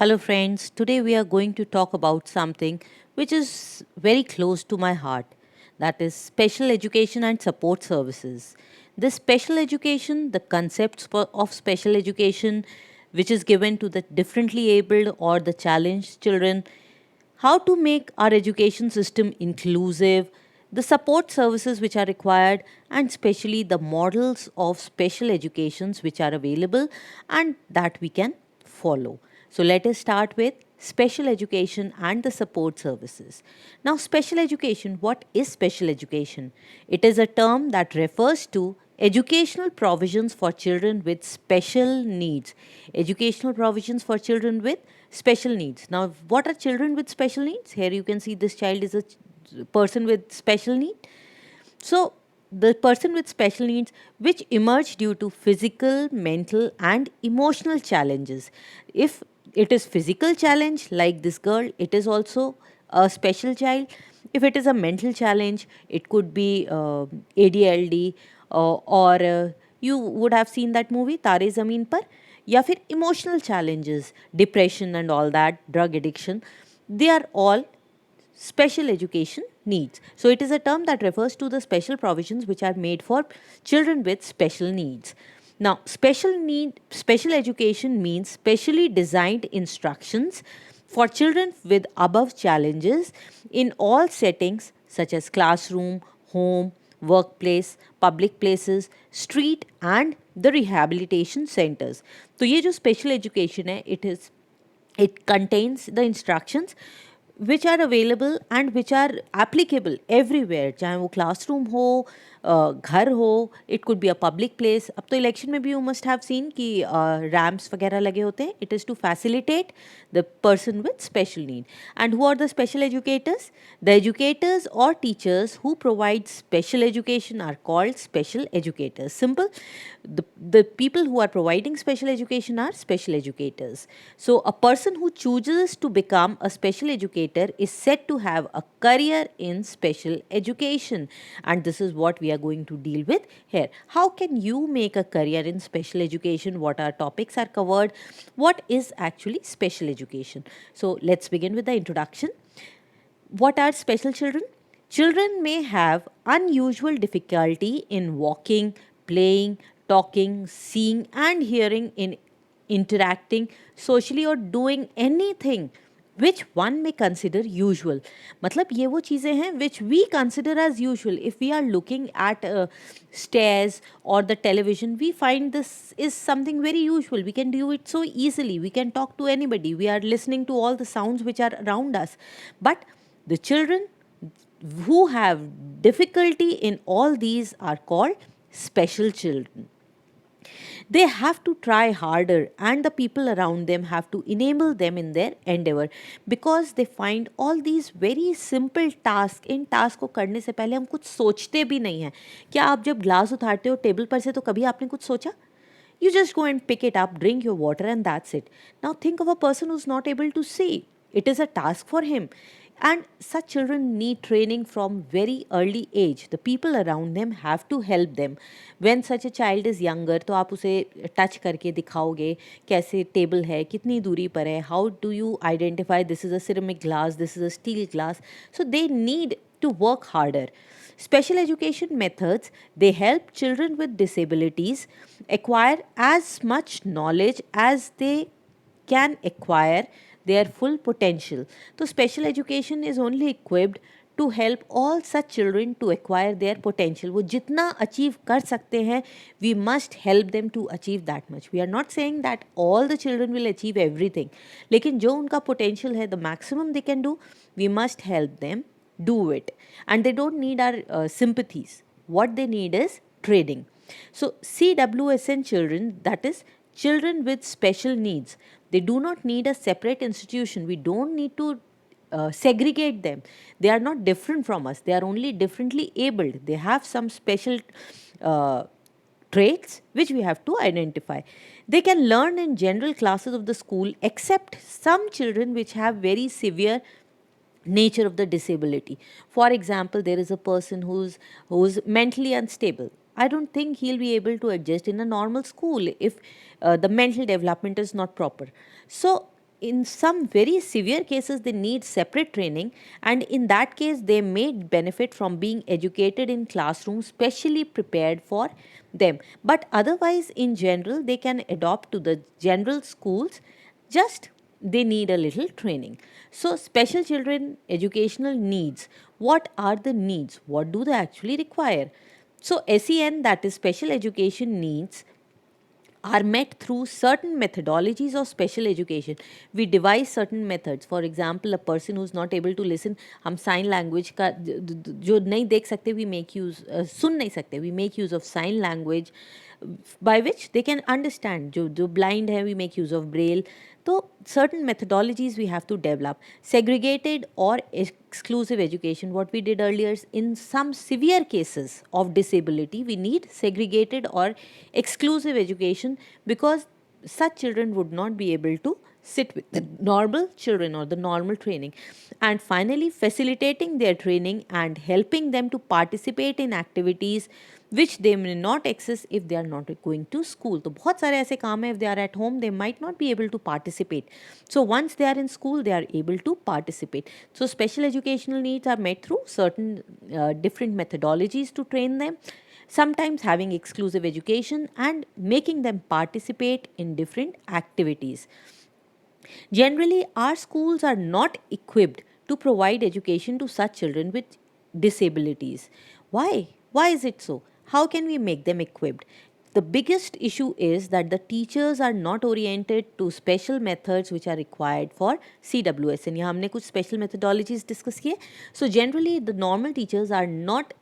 Hello, friends. Today we are going to talk about something which is very close to my heart, that is, special education and support services. This special education, the concepts of special education, which is given to the differently abled or the challenged children, how to make our education system inclusive, the support services which are required, and especially the models of special educations which are available and that we can follow. So, let us start with special education and the support services. Now, special education, what is special education? It is a term that refers to educational provisions for children with special needs. Educational provisions for children with special needs. Now, what are children with special needs? Here you can see this child is a person with special need. So, the person with special needs which emerge due to physical, mental, and emotional challenges. If it is physical challenge like this girl, it is also a special child. If it is a mental challenge, it could be ADLD or you would have seen that movie Tare Zameen Par, या फिर emotional challenges, depression and all that, drug addiction, they are all special education needs. So it is a term that refers to the special provisions which are made for children with special needs. Now, special education means specially designed instructions for children with above challenges in all settings such as classroom, home, workplace, public places, street and the rehabilitation centers. तो ये जो special education है, it contains the instructions which are available and which are applicable everywhere, चाहे वो classroom हो, घर हो, it could be a public place. अब तो election में भी you must have seen कि ramps वगैरह लगे होते हैं. It is to facilitate the person with special need. And who are the special educators? The educators or teachers who provide special education are called special educators. Simple. The people who are providing special education are special educators. So, a person who chooses to become a special educator is said to have a career in special education. And this is what we are going to deal with here. How can you make a career in special education? What are topics are covered? What is actually special education? So, let's begin with the introduction. What are special children? Children may have unusual difficulty in walking, playing, talking, seeing, and hearing, in interacting socially or doing anything which one may consider usual. मतलब ये वो चीज़ें हैं which we consider as usual. If we are looking at stairs or the television, we find this is something very usual. We can do it so easily. We can talk to anybody. We are listening to all the sounds which are around us. But the children who have difficulty in all these are called special children. They have to try harder, and the people around them have to enable them in their endeavor, because they find all these very simple tasks. In task को करने से पहले हम कुछ सोचते भी नहीं हैं. क्या आप जब ग्लास उठाते हो टेबल पर से तो कभी आपने कुछ सोचा? You just go and pick it up, drink your water, and that's it. Now think of a person who's not able to see. It is a task for him. And such children need training from very early age. The people around them have to help them. When such a child is younger, तो आप उसे touch करके दिखाओगे कैसे table है, कितनी दूरी पर है, how do you identify this is a ceramic glass, this is a steel glass. So they need to work harder. Special education methods, they help children with disabilities acquire as much knowledge as they can acquire their full potential. So, special education is only equipped to help all such children to acquire their potential. वो जितना achieve कर सकते हैं, we must help them to achieve that much. We are not saying that all the children will achieve everything. लेकिन जो उनका potential है, the maximum they can do, we must help them do it. And they don't need our sympathies. What they need is training. So, CWSN children, that is children with special needs, they do not need a separate institution. We don't need to segregate them. They are not different from us. They are only differently abled. They have some special uh, traits which we have to identify. They can learn in general classes of the school, except some children which have very severe nature of the disability. For example, there is a person who's mentally unstable. I don't think he'll be able to adjust in a normal school if the mental development is not proper. So in some very severe cases they need separate training, and in that case they may benefit from being educated in classrooms specially prepared for them. But otherwise, in general, they can adopt to the general schools, just they need a little training. So special children educational needs, what are the needs, what do they actually require? So SEN, that is special education needs, are met through certain methodologies of special education. We devise certain methods. For example, a person who's not able to listen, हम sign language का जो नहीं देख सकते, we make use, सुन नहीं सकते, we make use of sign language by which they can understand. जो blind है, we make use of braille. तो certain methodologies we have to develop. Segregated or exclusive education, what we did earlier, in some severe cases of disability we need segregated or exclusive education, because such children would not be able to sit with the normal children or the normal training. And finally, facilitating their training and helping them to participate in activities which they may not access if they are not going to school. तो बहुत सारे ऐसे काम हैं, if they are at home they might not be able to participate. So once they are in school they are able to participate. So special educational needs are met through certain different methodologies to train them, sometimes having exclusive education and making them participate in different activities. Generally, our schools are not equipped to provide education to such children with disabilities. Why? Why is it so? How can we make them equipped? The biggest issue is that the teachers are not oriented to special methods which are required for CWS. And यहाँ हमने कुछ special methodologies discuss किए. So generally, the normal teachers are not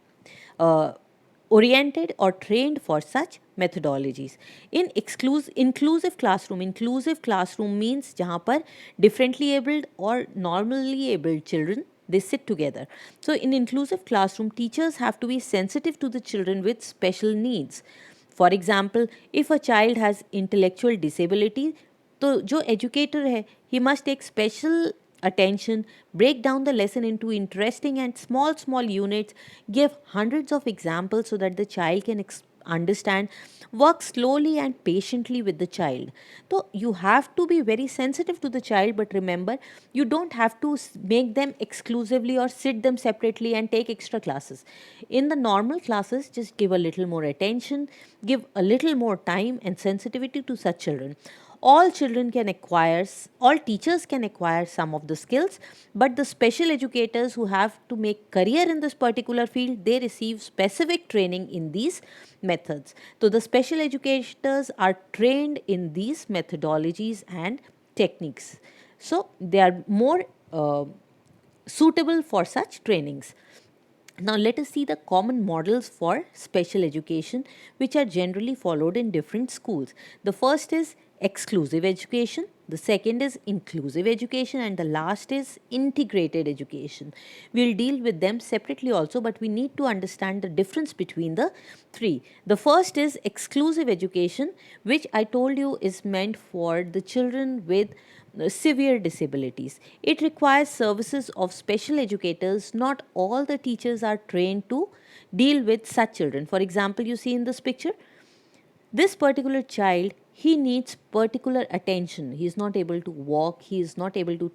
oriented or trained for such methodologies. In inclusive classroom means जहाँ पर differently abled or normally abled children they sit together. So in inclusive classroom, teachers have to be sensitive to the children with special needs. For example, if a child has intellectual disability, तो जो educator है, he must take special attention, break down the lesson into interesting and small units, give hundreds of examples so that the child can understand, work slowly and patiently with the child. So you have to be very sensitive to the child, but remember, you don't have to make them exclusively or sit them separately and take extra classes. In the normal classes, just give a little more attention, give a little more time and sensitivity to such children. All children can acquire, all teachers can acquire some of the skills, but the special educators who have to make career in this particular field, they receive specific training in these methods. So the special educators are trained in these methodologies and techniques. So they are more suitable for such trainings. Now let us see the common models for special education which are generally followed in different schools. The first is exclusive education, the second is inclusive education, and the last is integrated education. We'll deal with them separately also, but we need to understand the difference between the three. The first is exclusive education, which I told you is meant for the children with severe disabilities. It requires services of special educators. Not all the teachers are trained to deal with such children. For example, you see in this picture, this particular child, he needs particular attention. He is not able to walk, he is not able to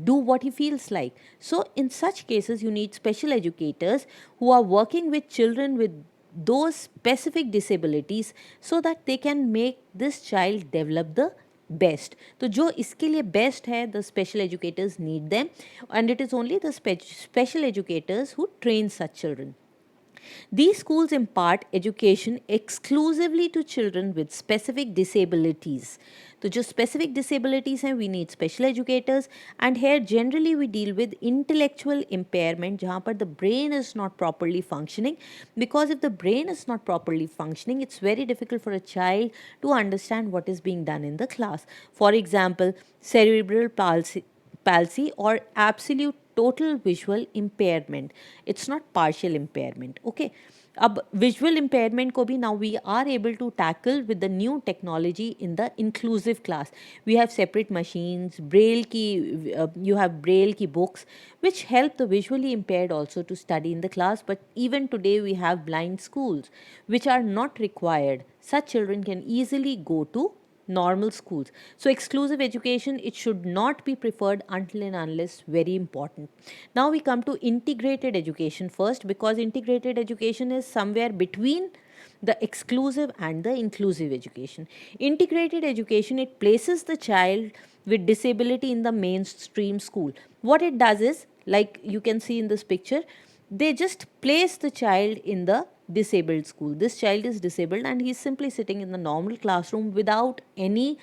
do what he feels like. So in such cases you need special educators who are working with children with those specific disabilities so that they can make this child develop the best. तो जो इसके लिए best है, the special educators need them, and it is only the special educators who train such children. These schools impart education exclusively to children with specific disabilities. तो जो specific disabilities हैं, we need special educators, and here generally we deal with intellectual impairment जहाँ पर the brain is not properly functioning, because if the brain is not properly functioning, it's very difficult for a child to understand what is being done in the class. For example, cerebral palsy or absolute total visual impairment. It's not partial impairment. Okay. अब visual impairment को भी now we are able to tackle with the new technology in the inclusive class. We have separate machines, braille की you have braille की books which help the visually impaired also to study in the class. But even today we have blind schools which are not required. Such children can easily go to normal schools. So exclusive education, it should not be preferred until and unless very important. Now we come to integrated education first, because integrated education is somewhere between the exclusive and the inclusive education. Integrated education, it places the child with disability in the mainstream school. What it does is, like you can see in this picture, they just place the child in the disabled school. This child is disabled and he's simply sitting in the normal classroom without any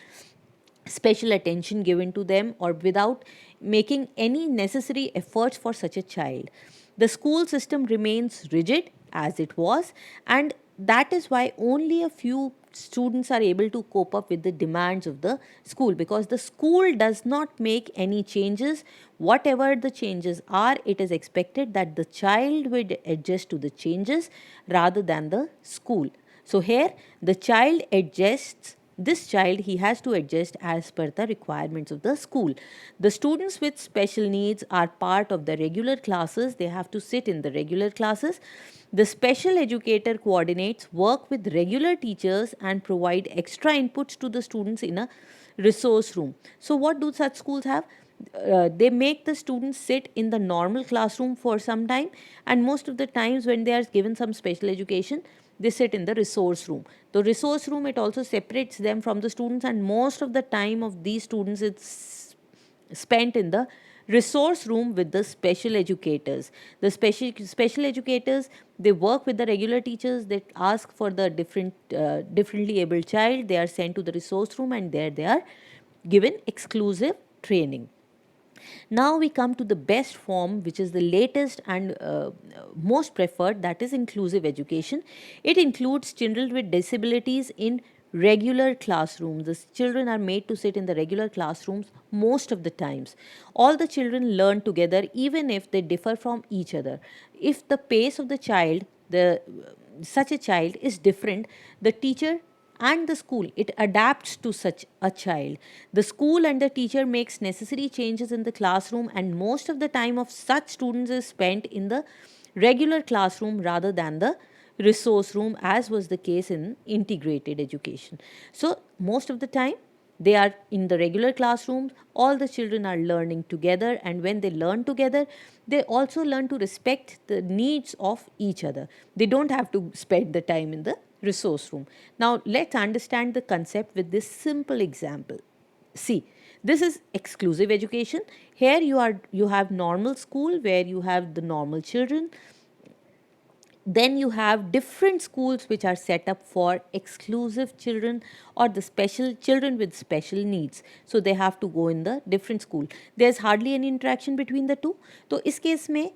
special attention given to them or without making any necessary efforts for such a child. The school system remains rigid as it was, and that is why only a few students are able to cope up with the demands of the school, because the school does not make any changes. Whatever the changes are, it is expected that the child will adjust to the changes rather than the school. So here the child adjusts, this child, he has to adjust as per the requirements of the school. The students with special needs are part of the regular classes. They have to sit in the regular classes. The special educator coordinates work with regular teachers and provide extra inputs to the students in a resource room. So what do such schools have? They make the students sit in the normal classroom for some time, and most of the times when they are given some special education, they sit in the resource room. The resource room, it also separates them from the students, and most of the time of these students, it's spent in the resource room with the special educators. The special educators, they work with the regular teachers. They ask for the differently abled child, they are sent to the resource room, and there they are given exclusive training. Now we come to the best form, which is the latest and most preferred, that is inclusive education. It includes children with disabilities in regular classrooms. The children are made to sit in the regular classrooms most of the times. All the children learn together even if they differ from each other. If the pace of the child, the such a child is different, the teacher and the school, it adapts to such a child. The school and the teacher makes necessary changes in the classroom, and most of the time of such students is spent in the regular classroom rather than the resource room, as was the case in integrated education. So most of the time they are in the regular classrooms. All the children are learning together, and when they learn together, they also learn to respect the needs of each other. They don't have to spend the time in the resource room. Now let's understand the concept with this simple example. See, this is exclusive education. Here you have normal school where you have the normal children. Then you have different schools which are set up for exclusive children or the special children with special needs. So they have to go in the different school. There's hardly any interaction between the two. So इस case में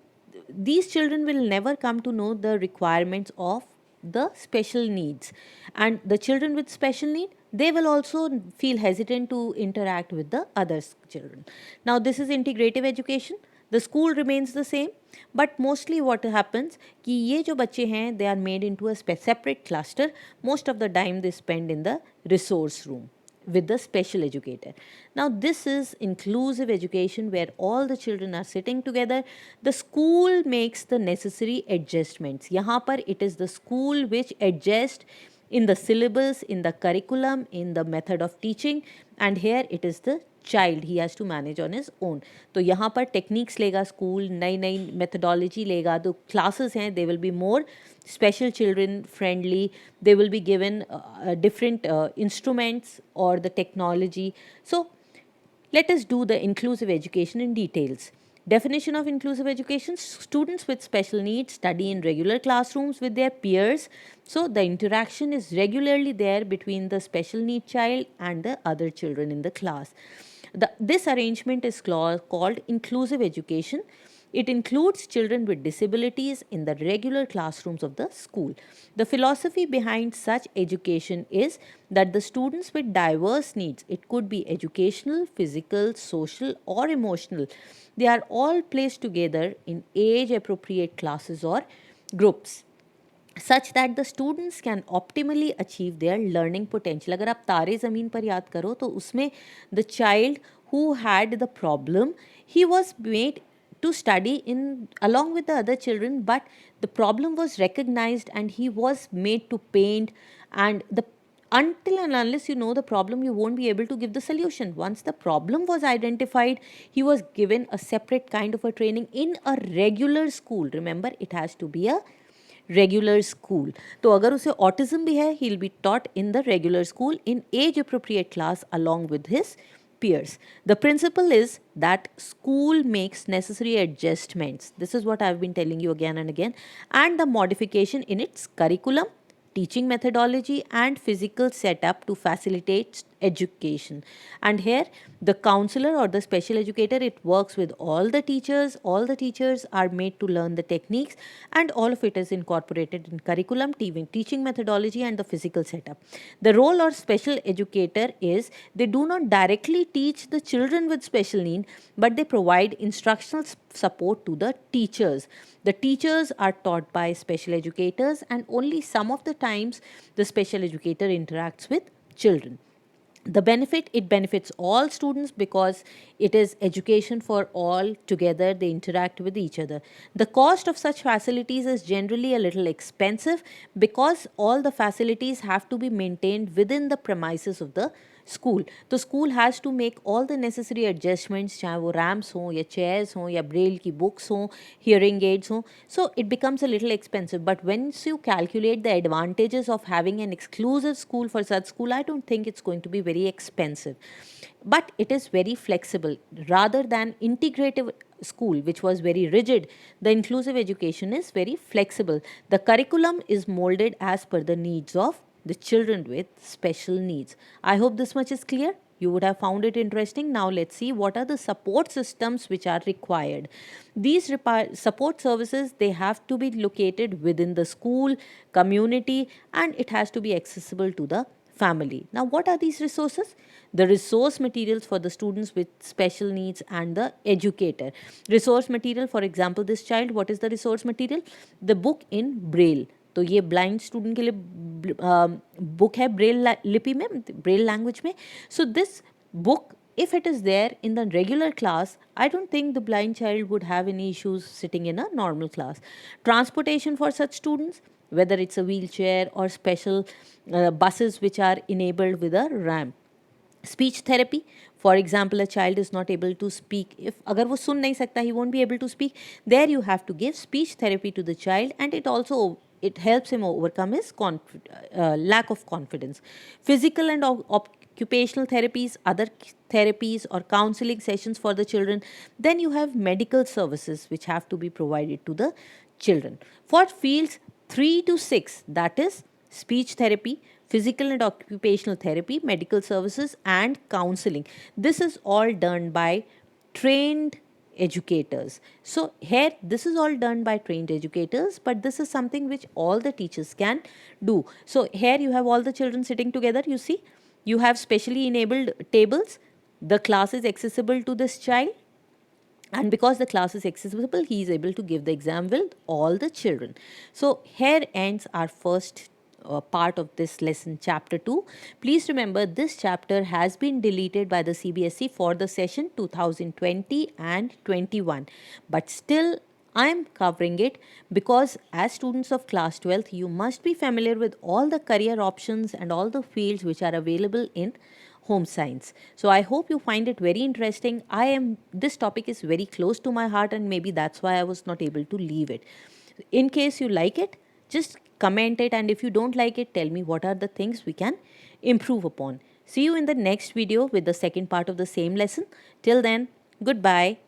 these children will never come to know the requirements of the special needs, and the children with special need, they will also feel hesitant to interact with the other children. Now this is integrative education. The school remains the same, but mostly what happens कि ये जो बच्चे हैं, they are made into a separate cluster. Most of the time they spend in the resource room with the special educator. Now this is inclusive education where all the children are sitting together. The school makes the necessary adjustments. यहाँ पर it is the school which adjust in the syllabus, in the curriculum, in the method of teaching, and here it is the child, he has to manage on his own. तो यहाँ पर techniques लेगा school, नई नई methodology लेगा. तो classes हैं, they will be more special children friendly. They will be given different instruments or the technology. So let us do the inclusive education in details. Definition of inclusive education: students with special needs study in regular classrooms with their peers. So the interaction is regularly there between the special need child and the other children in the class. This arrangement is called inclusive education. It includes children with disabilities in the regular classrooms of the school. The philosophy behind such education is that the students with diverse needs, it could be educational, physical, social, or emotional, they are all placed together in age appropriate classes or groups such that the students can optimally achieve their learning potential. अगर आप तारे ज़मीन पर याद करो तो उसमें the child who had the problem, he was made to study in along with the other children, but the problem was recognized and he was made to paint, and the Until and unless you know the problem, you won't be able to give the solution. Once the problem was identified, he was given a separate kind of a training in a regular school. Remember, it has to be a regular school. तो अगर उसे autism भी है, he will be taught in the regular school in age appropriate class along with his peers. The principle is that school makes necessary adjustments. This is what I've been telling you again and again. And the modification in its curriculum, teaching methodology and physical setup to facilitate education. And here the counselor or the special educator, it works with all the teachers. All the teachers are made to learn the techniques, and all of it is incorporated in curriculum, teaching methodology and the physical setup. The role of special educator is they do not directly teach the children with special need, but they provide instructional support to the teachers. The teachers are taught by special educators, and only some of the times the special educator interacts with children. The benefit, it benefits all students because it is education for all. Together they interact with each other. The cost of such facilities is generally a little expensive because all the facilities have to be maintained within the premises of the school. तो school has to make all the necessary adjustments, चाहे वो rams हों या chairs हों या Braille की books हों, hearing aids हों. So it becomes a little expensive, but when you calculate the advantages of having an exclusive school for such school, I don't think it's going to be very expensive, but it is very flexible rather than integrative school which was very rigid. The inclusive education is very flexible. The curriculum is molded as per the needs of the children with special needs. I hope this much is clear. You would have found it interesting. Now let's see what are the support systems which are required. These support services, they have to be located within the school, community, and it has to be accessible to the family. Now what are these resources? The resource materials for the students with special needs and the educator. Resource material, for example, this child, what is the resource material? The book in braille. तो ये blind student के लिए book है Braille लिपि में, Braille language में. So this book, if it is there in the regular class, I don't think the blind child would have any issues sitting in a normal class. Transportation for such students, whether it's a wheelchair or special buses which are enabled with a ramp. Speech therapy, for example, a child is not able to speak, if agar wo sun nahi sakta, he won't be able to speak, there you have to give speech therapy to the child, and it helps him overcome his lack of confidence. Physical and occupational therapies, other therapies or counseling sessions for the children. Then you have medical services which have to be provided to the children. For fields 3 to 6, that is speech therapy, physical and occupational therapy, medical services, and counseling. This is all done by trained educators. So here this is all done by trained educators, but this is something which all the teachers can do. So here you have all the children sitting together. You see, you have specially enabled tables. The class is accessible to this child, and because the class is accessible, he is able to give the exam with all the children. So here ends our first part of this lesson, chapter 2. Please remember, this chapter has been deleted by the CBSE for the session 2020 and 21, but still I am covering it because as students of class 12th, you must be familiar with all the career options and all the fields which are available in home science. So I hope you find it very interesting. This topic is very close to my heart, and maybe that's why I was not able to leave it. In case you like it, just comment it, and if you don't like it, tell me what are the things we can improve upon. See you in the next video with the second part of the same lesson. Till then, goodbye.